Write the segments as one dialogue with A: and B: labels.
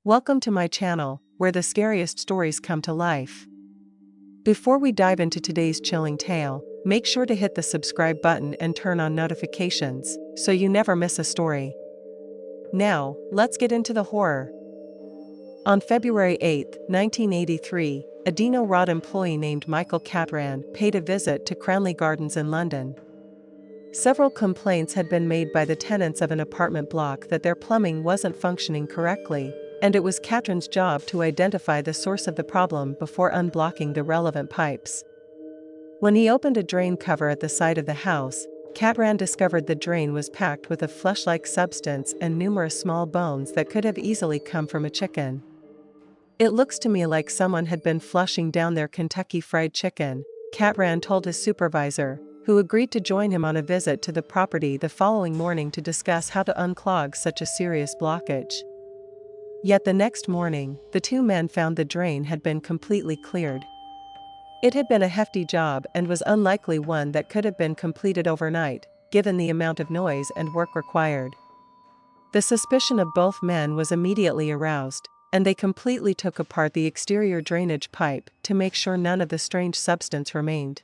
A: Welcome to my channel, where the scariest stories come to life. Before we dive into today's chilling tale, make sure to hit the subscribe button and turn on notifications, so you never miss a story. Now, let's get into the horror. On February 8, 1983, a Dino Rod employee named Michael Catran paid a visit to Cranley Gardens in London. Several complaints had been made by the tenants of an apartment block that their plumbing wasn't functioning correctly, and it was Catran's job to identify the source of the problem before unblocking the relevant pipes. When he opened a drain cover at the side of the house, Catran discovered the drain was packed with a flesh-like substance and numerous small bones that could have easily come from a chicken. "It looks to me like someone had been flushing down their Kentucky Fried Chicken," Catran told his supervisor, who agreed to join him on a visit to the property the following morning to discuss how to unclog such a serious blockage. Yet the next morning, the two men found the drain had been completely cleared. It had been a hefty job and was unlikely one that could have been completed overnight, given the amount of noise and work required. The suspicion of both men was immediately aroused, and they completely took apart the exterior drainage pipe to make sure none of the strange substance remained.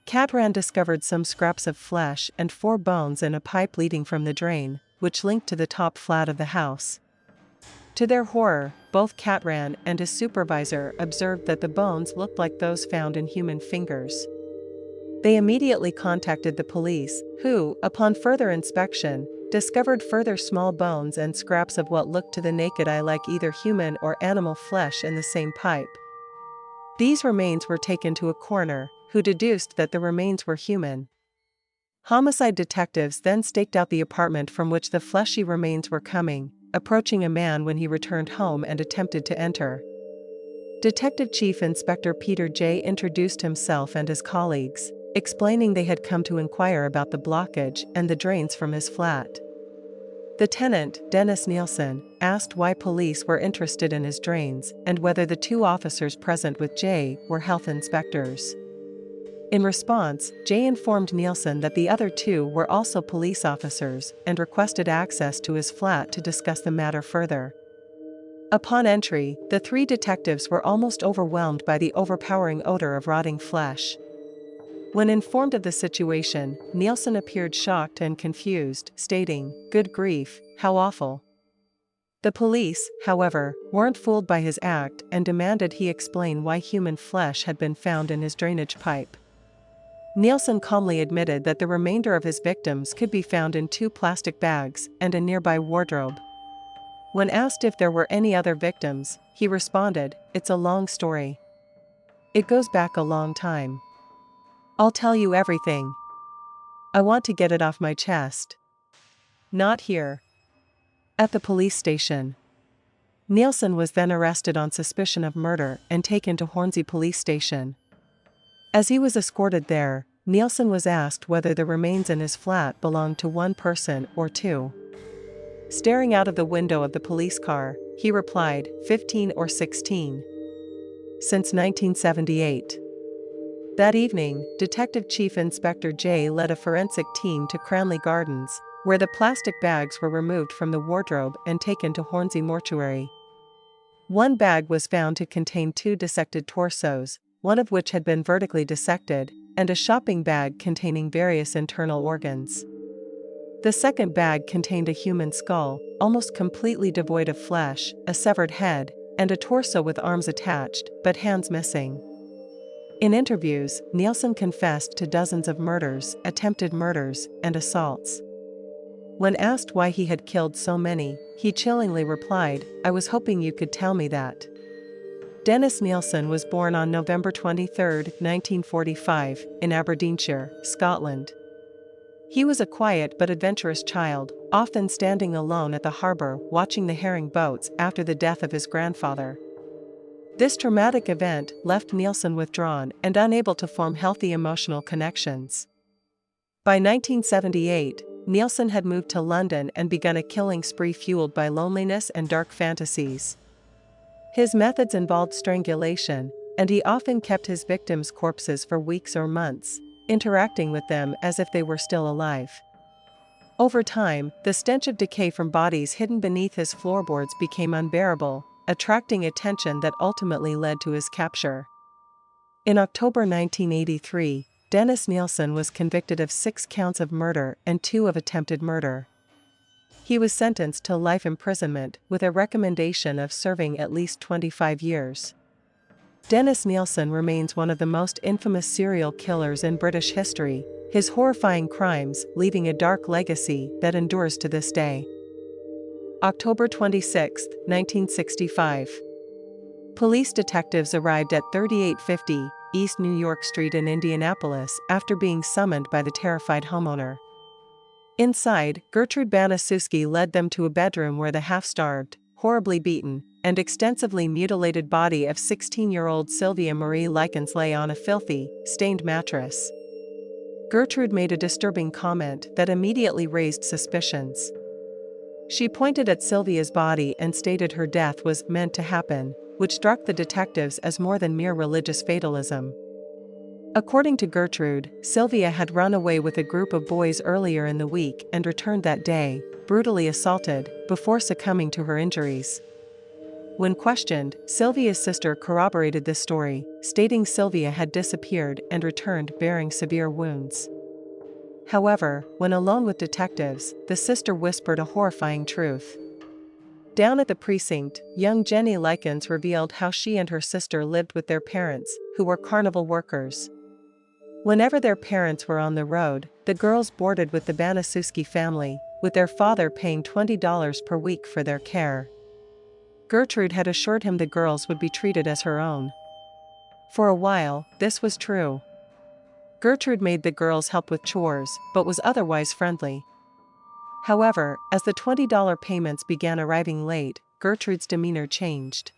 A: Catran discovered some scraps of flesh and 4 bones in a pipe leading from the drain, which linked to the top flat of the house. To their horror, both Catran and his supervisor observed that the bones looked like those found in human fingers. They immediately contacted the police, who, upon further inspection, discovered further small bones and scraps of what looked to the naked eye like either human or animal flesh in the same pipe. These remains were taken to a coroner, who deduced that the remains were human. Homicide detectives then staked out the apartment from which the fleshy remains were coming, approaching a man when he returned home and attempted to enter. Detective Chief Inspector Peter J. introduced himself and his colleagues, explaining they had come to inquire about the blockage and the drains from his flat. The tenant, Dennis Nielsen, asked why police were interested in his drains and whether the 2 officers present with Jay were health inspectors. In response, Jay informed Nielsen that the other 2 were also police officers and requested access to his flat to discuss the matter further. Upon entry, the 3 detectives were almost overwhelmed by the overpowering odor of rotting flesh. When informed of the situation, Nielsen appeared shocked and confused, stating, "Good grief, how awful." The police, however, weren't fooled by his act and demanded he explain why human flesh had been found in his drainage pipe. Nielsen calmly admitted that the remainder of his victims could be found in 2 plastic bags and a nearby wardrobe. When asked if there were any other victims, he responded, "It's a long story. It goes back a long time. I'll tell you everything. I want to get it off my chest. Not here." At the police station, Nielsen was then arrested on suspicion of murder and taken to Hornsey Police Station. As he was escorted there, Nielsen was asked whether the remains in his flat belonged to 1 person or 2. Staring out of the window of the police car, he replied, 15 or 16. Since 1978. That evening, Detective Chief Inspector J led a forensic team to Cranley Gardens, where the plastic bags were removed from the wardrobe and taken to Hornsey Mortuary. 1 bag was found to contain 2 dissected torsos, one of which had been vertically dissected, and a shopping bag containing various internal organs. The second bag contained a human skull, almost completely devoid of flesh, a severed head, and a torso with arms attached, but hands missing. In interviews, Nielsen confessed to dozens of murders, attempted murders, and assaults. When asked why he had killed so many, he chillingly replied, "I was hoping you could tell me that." Dennis Nielsen was born on November 23, 1945, in Aberdeenshire, Scotland. He was a quiet but adventurous child, often standing alone at the harbour watching the herring boats after the death of his grandfather. This traumatic event left Nielsen withdrawn and unable to form healthy emotional connections. By 1978, Nielsen had moved to London and begun a killing spree fueled by loneliness and dark fantasies. His methods involved strangulation, and he often kept his victims' corpses for weeks or months, interacting with them as if they were still alive. Over time, the stench of decay from bodies hidden beneath his floorboards became unbearable, attracting attention that ultimately led to his capture. In October 1983, Dennis Nielsen was convicted of 6 counts of murder and 2 of attempted murder. He was sentenced to life imprisonment with a recommendation of serving at least 25 years. Dennis Nielsen remains one of the most infamous serial killers in British history, his horrifying crimes leaving a dark legacy that endures to this day. October 26, 1965. Police detectives arrived at 3850 East New York Street in Indianapolis after being summoned by the terrified homeowner. Inside, Gertrude Banaszewski led them to a bedroom where the half-starved, horribly beaten, and extensively mutilated body of 16-year-old Sylvia Marie Likens lay on a filthy, stained mattress. Gertrude made a disturbing comment that immediately raised suspicions. She pointed at Sylvia's body and stated her death was meant to happen, which struck the detectives as more than mere religious fatalism. According to Gertrude, Sylvia had run away with a group of boys earlier in the week and returned that day, brutally assaulted, before succumbing to her injuries. When questioned, Sylvia's sister corroborated this story, stating Sylvia had disappeared and returned bearing severe wounds. However, when alone with detectives, the sister whispered a horrifying truth. Down at the precinct, young Jenny Likens revealed how she and her sister lived with their parents, who were carnival workers. Whenever their parents were on the road, the girls boarded with the Banaszewski family, with their father paying $20 per week for their care. Gertrude had assured him the girls would be treated as her own. For a while, this was true. Gertrude made the girls help with chores, but was otherwise friendly. However, as the $20 payments began arriving late, Gertrude's demeanor changed.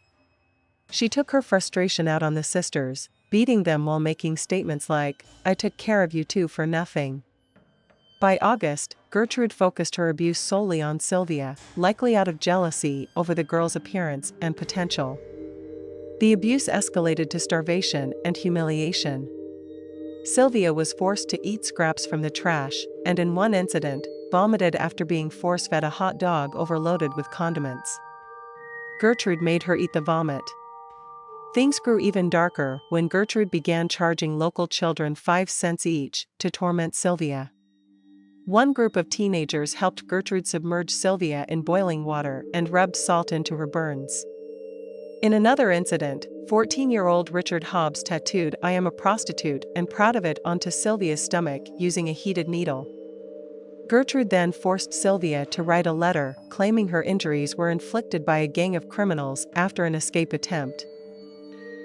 A: She took her frustration out on the sisters, beating them while making statements like, "I took care of you two for nothing." By August, Gertrude focused her abuse solely on Sylvia, likely out of jealousy over the girl's appearance and potential. The abuse escalated to starvation and humiliation. Sylvia was forced to eat scraps from the trash, and in one incident, vomited after being force-fed a hot dog overloaded with condiments. Gertrude made her eat the vomit. Things grew even darker when Gertrude began charging local children 5 cents each to torment Sylvia. One group of teenagers helped Gertrude submerge Sylvia in boiling water and rubbed salt into her burns. In another incident, 14-year-old Richard Hobbs tattooed "I am a prostitute" and proud of it onto Sylvia's stomach using a heated needle. Gertrude then forced Sylvia to write a letter claiming her injuries were inflicted by a gang of criminals after an escape attempt.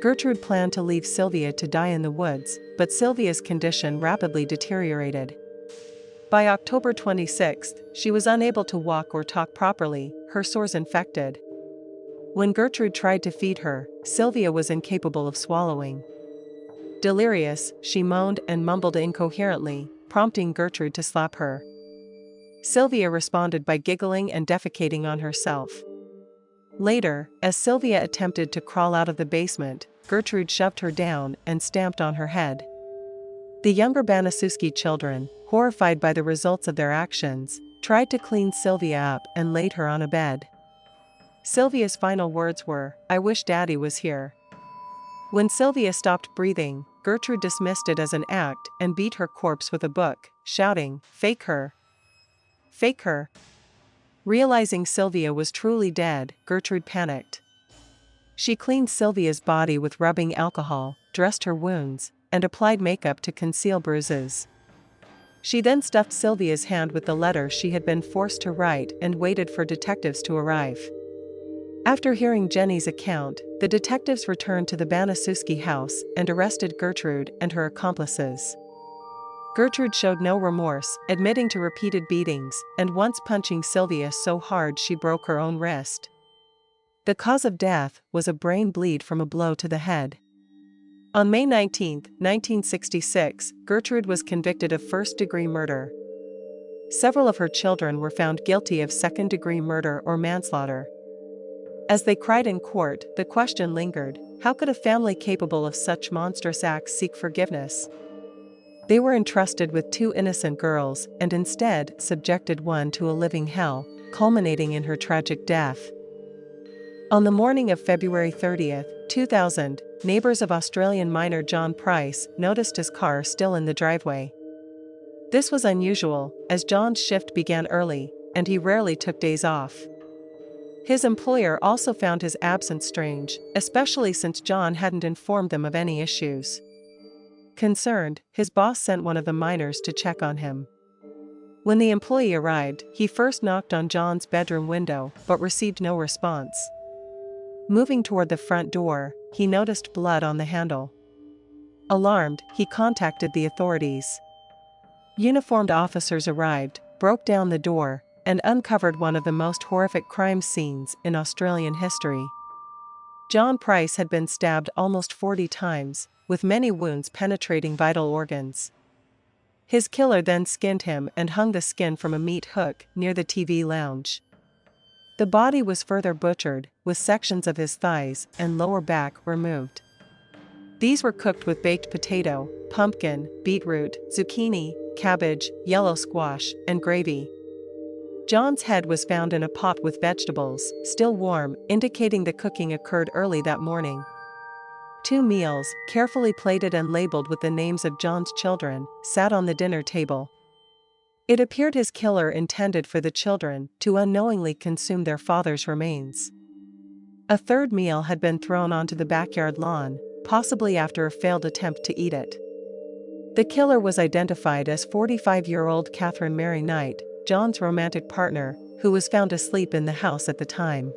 A: Gertrude planned to leave Sylvia to die in the woods, but Sylvia's condition rapidly deteriorated. By October 26, she was unable to walk or talk properly, her sores infected. When Gertrude tried to feed her, Sylvia was incapable of swallowing. Delirious, she moaned and mumbled incoherently, prompting Gertrude to slap her. Sylvia responded by giggling and defecating on herself. Later, as Sylvia attempted to crawl out of the basement, Gertrude shoved her down and stamped on her head. The younger Banaszewski children, horrified by the results of their actions, tried to clean Sylvia up and laid her on a bed. Sylvia's final words were, "I wish Daddy was here." When Sylvia stopped breathing, Gertrude dismissed it as an act and beat her corpse with a book, shouting, "Fake her! Fake her!" Realizing Sylvia was truly dead, Gertrude panicked. She cleaned Sylvia's body with rubbing alcohol, dressed her wounds, and applied makeup to conceal bruises. She then stuffed Sylvia's hand with the letter she had been forced to write and waited for detectives to arrive. After hearing Jenny's account, the detectives returned to the Banaszewski house and arrested Gertrude and her accomplices. Gertrude showed no remorse, admitting to repeated beatings, and once punching Sylvia so hard she broke her own wrist. The cause of death was a brain bleed from a blow to the head. On May 19, 1966, Gertrude was convicted of first-degree murder. Several of her children were found guilty of second-degree murder or manslaughter. As they cried in court, the question lingered, how could a family capable of such monstrous acts seek forgiveness? They were entrusted with two innocent girls and instead subjected one to a living hell, culminating in her tragic death. On the morning of February 30, 2000, neighbors of Australian miner John Price noticed his car still in the driveway. This was unusual, as John's shift began early, and he rarely took days off. His employer also found his absence strange, especially since John hadn't informed them of any issues. Concerned, his boss sent one of the miners to check on him. When the employee arrived, he first knocked on John's bedroom window but received no response. Moving toward the front door, he noticed blood on the handle. Alarmed, he contacted the authorities. Uniformed officers arrived, broke down the door, and uncovered one of the most horrific crime scenes in Australian history. John Price had been stabbed almost 40 times, with many wounds penetrating vital organs. His killer then skinned him and hung the skin from a meat hook near the TV lounge. The body was further butchered, with sections of his thighs and lower back removed. These were cooked with baked potato, pumpkin, beetroot, zucchini, cabbage, yellow squash, and gravy. John's head was found in a pot with vegetables, still warm, indicating the cooking occurred early that morning. 2 meals, carefully plated and labeled with the names of John's children, sat on the dinner table. It appeared his killer intended for the children to unknowingly consume their father's remains. A third meal had been thrown onto the backyard lawn, possibly after a failed attempt to eat it. The killer was identified as 45-year-old Catherine Mary Knight, John's romantic partner, who was found asleep in the house at the time.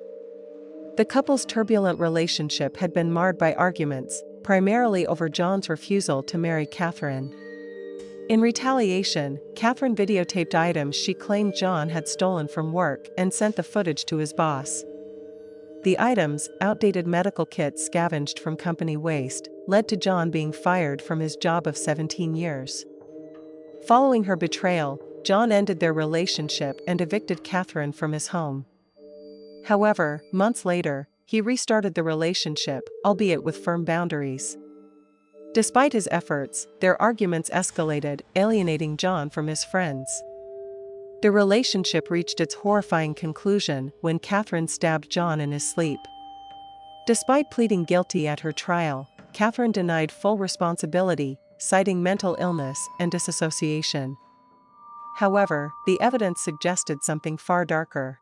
A: The couple's turbulent relationship had been marred by arguments, primarily over John's refusal to marry Catherine. In retaliation, Catherine videotaped items she claimed John had stolen from work and sent the footage to his boss. The items, outdated medical kits scavenged from company waste, led to John being fired from his job of 17 years. Following her betrayal, John ended their relationship and evicted Catherine from his home. However, months later, he restarted the relationship, albeit with firm boundaries. Despite his efforts, their arguments escalated, alienating John from his friends. The relationship reached its horrifying conclusion when Catherine stabbed John in his sleep. Despite pleading guilty at her trial, Catherine denied full responsibility, citing mental illness and disassociation. However, the evidence suggested something far darker.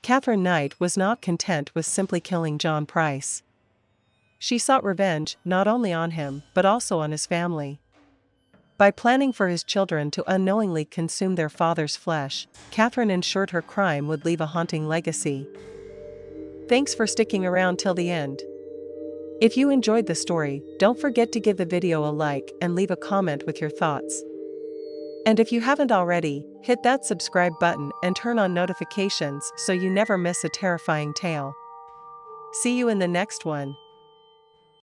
A: Catherine Knight was not content with simply killing John Price. She sought revenge not only on him but also on his family. By planning for his children to unknowingly consume their father's flesh, Catherine ensured her crime would leave a haunting legacy. Thanks for sticking around till the end. If you enjoyed the story, don't forget to give the video a like and leave a comment with your thoughts. And if you haven't already, hit that subscribe button and turn on notifications so you never miss a terrifying tale. See you in the next one.